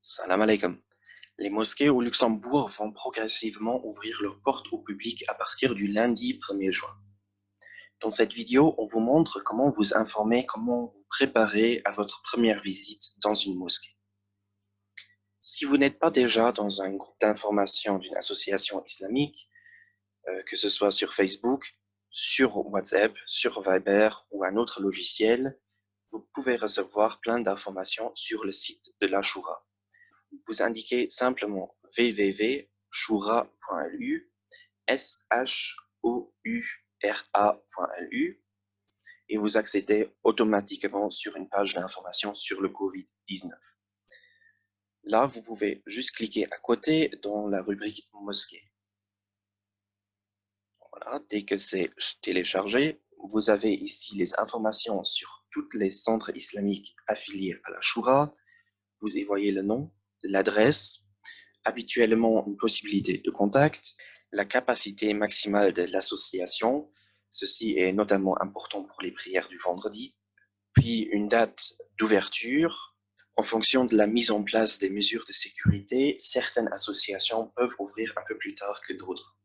Salam alaikum. Les mosquées au Luxembourg vont progressivement ouvrir leurs portes au public à partir du lundi 1er juin. Dans cette vidéo, on vous montre comment vous informer, comment vous préparer à votre première visite dans une mosquée. Si vous n'êtes pas déjà dans un groupe d'information d'une association islamique, que ce soit sur Facebook, sur WhatsApp, sur Viber ou un autre logiciel, vous pouvez recevoir plein d'informations sur le site de l'Ashura. Vous indiquez simplement www.choura.lu, shoura.lu, et vous accédez automatiquement sur une page d'information sur le Covid-19. Là, vous pouvez juste cliquer à côté dans la rubrique mosquée. Voilà, dès que c'est téléchargé, vous avez ici les informations sur tous les centres islamiques affiliés à la Choura. Vous y voyez le nom, l'adresse, habituellement une possibilité de contact, la capacité maximale de l'association, ceci est notamment important pour les prières du vendredi, puis une date d'ouverture. En fonction de la mise en place des mesures de sécurité, certaines associations peuvent ouvrir un peu plus tard que d'autres.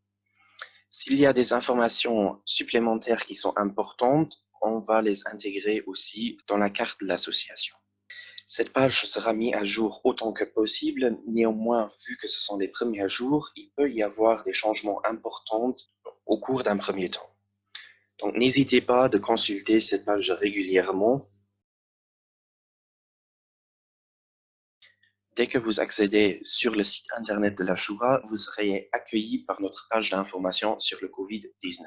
S'il y a des informations supplémentaires qui sont importantes, on va les intégrer aussi dans la carte de l'association. Cette page sera mise à jour autant que possible. Néanmoins, vu que ce sont les premiers jours, il peut y avoir des changements importants au cours d'un premier temps. Donc, n'hésitez pas de consulter cette page régulièrement. Dès que vous accédez sur le site internet de la Choura, vous serez accueilli par notre page d'information sur le Covid-19.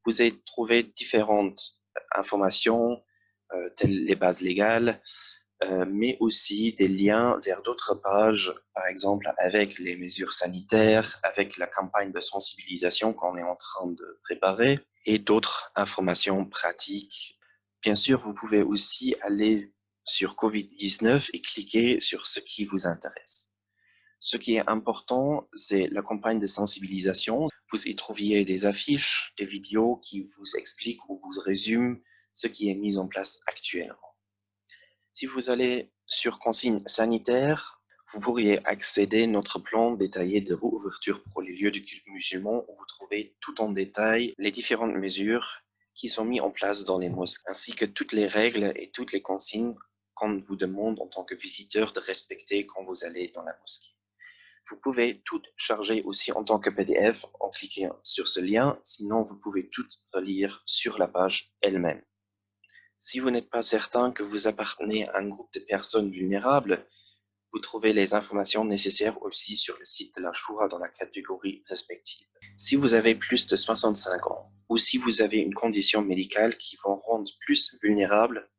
Vous allez trouver différentes informations, telles les bases légales, mais aussi des liens vers d'autres pages, par exemple avec les mesures sanitaires, avec la campagne de sensibilisation qu'on est en train de préparer et d'autres informations pratiques. Bien sûr, vous pouvez aussi aller sur Covid-19 et cliquer sur ce qui vous intéresse. Ce qui est important, c'est la campagne de sensibilisation. Vous y trouviez des affiches, des vidéos qui vous expliquent ou vous résument ce qui est mis en place actuellement. Si vous allez sur consignes sanitaires, vous pourriez accéder à notre plan détaillé de réouverture pour les lieux du culte musulman où vous trouvez tout en détail les différentes mesures qui sont mises en place dans les mosquées, ainsi que toutes les règles et toutes les consignes qu'on vous demande en tant que visiteur de respecter quand vous allez dans la mosquée. Vous pouvez tout charger aussi en tant que PDF en cliquant sur ce lien, sinon vous pouvez tout relire sur la page elle-même. Si vous n'êtes pas certain que vous appartenez à un groupe de personnes vulnérables, vous trouvez les informations nécessaires aussi sur le site de la Choura dans la catégorie respective. Si vous avez plus de 65 ans ou si vous avez une condition médicale qui vous rende plus vulnérable,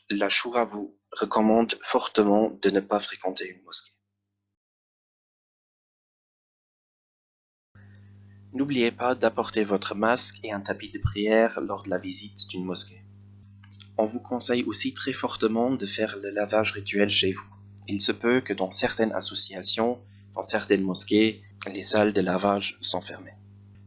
la Choura vous recommande fortement de ne pas fréquenter une mosquée. N'oubliez pas d'apporter votre masque et un tapis de prière lors de la visite d'une mosquée. On vous conseille aussi très fortement de faire le lavage rituel chez vous. Il se peut que dans certaines associations, dans certaines mosquées, les salles de lavage sont fermées.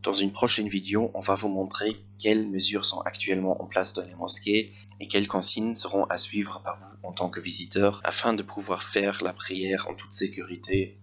Dans une prochaine vidéo, on va vous montrer quelles mesures sont actuellement en place dans les mosquées et quelles consignes seront à suivre par vous en tant que visiteur afin de pouvoir faire la prière en toute sécurité